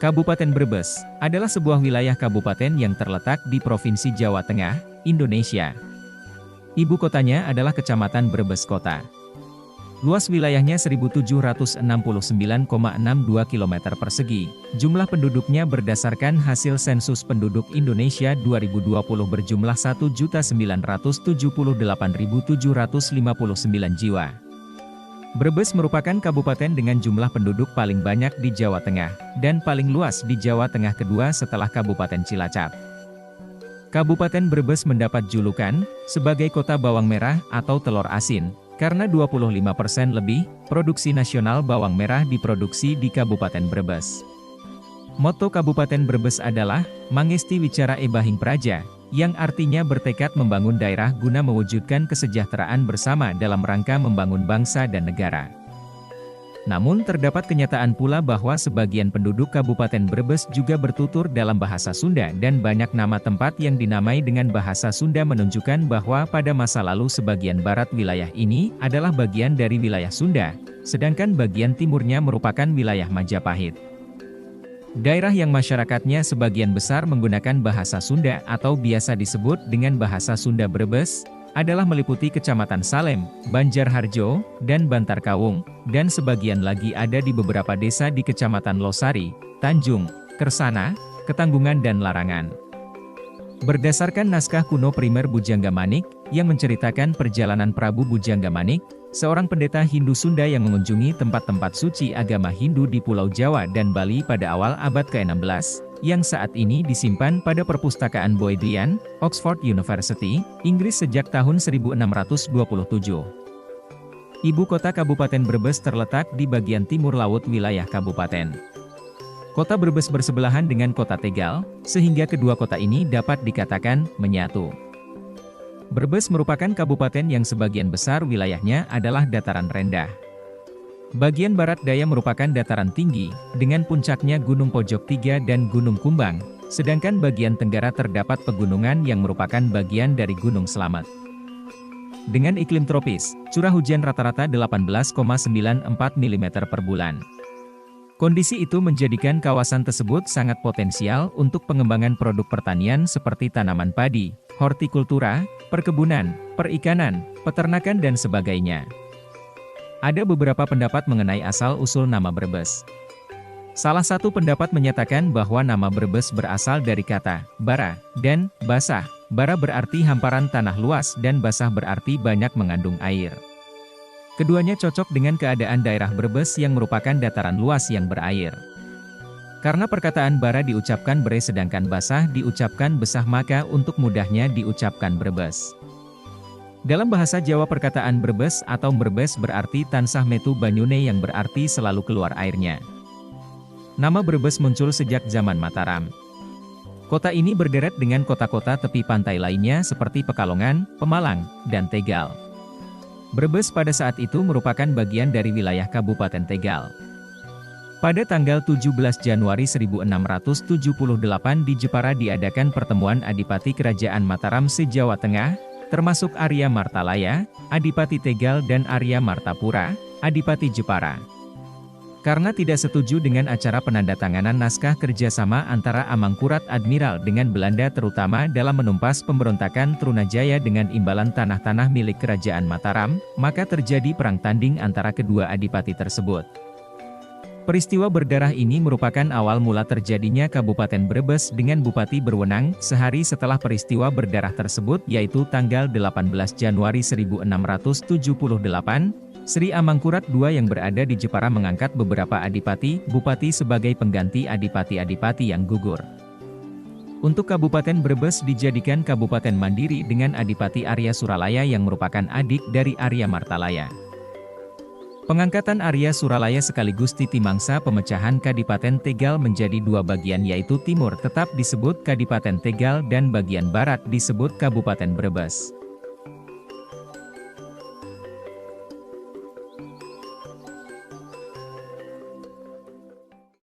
Kabupaten Brebes adalah sebuah wilayah kabupaten yang terletak di Provinsi Jawa Tengah, Indonesia. Ibu kotanya adalah Kecamatan Brebes Kota. Luas wilayahnya 1.769,62 km persegi. Jumlah penduduknya berdasarkan hasil sensus penduduk Indonesia 2020 berjumlah 1.978.759 jiwa. Brebes merupakan kabupaten dengan jumlah penduduk paling banyak di Jawa Tengah, dan paling luas di Jawa Tengah kedua setelah Kabupaten Cilacap. Kabupaten Brebes mendapat julukan sebagai kota bawang merah atau telur asin, karena 25% lebih produksi nasional bawang merah diproduksi di Kabupaten Brebes. Moto Kabupaten Brebes adalah, Mangesti Wicara Ebahing Praja, yang artinya bertekad membangun daerah guna mewujudkan kesejahteraan bersama dalam rangka membangun bangsa dan negara. Namun terdapat kenyataan pula bahwa sebagian penduduk Kabupaten Brebes juga bertutur dalam bahasa Sunda dan banyak nama tempat yang dinamai dengan bahasa Sunda menunjukkan bahwa pada masa lalu sebagian barat wilayah ini adalah bagian dari wilayah Sunda, sedangkan bagian timurnya merupakan wilayah Majapahit. Daerah yang masyarakatnya sebagian besar menggunakan bahasa Sunda atau biasa disebut dengan bahasa Sunda Brebes, adalah meliputi Kecamatan Salem, Banjarharjo, dan Bantarkawung, dan sebagian lagi ada di beberapa desa di Kecamatan Losari, Tanjung, Kersana, Ketanggungan dan Larangan. Berdasarkan naskah kuno primer Bujangga Manik, yang menceritakan perjalanan Prabu Bujangga Manik, seorang pendeta Hindu Sunda yang mengunjungi tempat-tempat suci agama Hindu di Pulau Jawa dan Bali pada awal abad ke-16, yang saat ini disimpan pada Perpustakaan Bodleian, Oxford University, Inggris sejak tahun 1627. Ibu kota Kabupaten Brebes terletak di bagian timur laut wilayah kabupaten. Kota Brebes bersebelahan dengan kota Tegal, sehingga kedua kota ini dapat dikatakan menyatu. Brebes merupakan kabupaten yang sebagian besar wilayahnya adalah dataran rendah. Bagian barat daya merupakan dataran tinggi, dengan puncaknya Gunung Pojok Tiga dan Gunung Kumbang, sedangkan bagian tenggara terdapat pegunungan yang merupakan bagian dari Gunung Slamet. Dengan iklim tropis, curah hujan rata-rata 18,94 mm per bulan. Kondisi itu menjadikan kawasan tersebut sangat potensial untuk pengembangan produk pertanian seperti tanaman padi, hortikultura, perkebunan, perikanan, peternakan dan sebagainya. Ada beberapa pendapat mengenai asal-usul nama Brebes. Salah satu pendapat menyatakan bahwa nama Brebes berasal dari kata bara dan basah. Bara berarti hamparan tanah luas dan basah berarti banyak mengandung air. Keduanya cocok dengan keadaan daerah Brebes yang merupakan dataran luas yang berair. Karena perkataan bara diucapkan bere sedangkan basah diucapkan besah maka untuk mudahnya diucapkan Brebes. Dalam bahasa Jawa perkataan Brebes atau Brebes berarti tansah metu banyune yang berarti selalu keluar airnya. Nama Brebes muncul sejak zaman Mataram. Kota ini berderet dengan kota-kota tepi pantai lainnya seperti Pekalongan, Pemalang, dan Tegal. Brebes pada saat itu merupakan bagian dari wilayah Kabupaten Tegal. Pada tanggal 17 Januari 1678 di Jepara diadakan pertemuan Adipati Kerajaan Mataram se-Jawa Tengah, termasuk Arya Martalaya, Adipati Tegal dan Arya Martapura, Adipati Jepara. Karena tidak setuju dengan acara penandatanganan naskah kerjasama antara Amangkurat Admiral dengan Belanda terutama dalam menumpas pemberontakan Trunajaya dengan imbalan tanah-tanah milik Kerajaan Mataram, maka terjadi perang tanding antara kedua adipati tersebut. Peristiwa berdarah ini merupakan awal mula terjadinya Kabupaten Brebes dengan bupati berwenang sehari setelah peristiwa berdarah tersebut yaitu tanggal 18 Januari 1678, Sri Amangkurat II yang berada di Jepara mengangkat beberapa adipati-bupati sebagai pengganti adipati-adipati yang gugur. Untuk Kabupaten Brebes dijadikan kabupaten mandiri dengan Adipati Arya Suralaya yang merupakan adik dari Arya Martalaya. Pengangkatan Arya Suralaya sekaligus titi mangsa pemecahan Kadipaten Tegal menjadi dua bagian yaitu timur tetap disebut Kadipaten Tegal dan bagian barat disebut Kabupaten Brebes.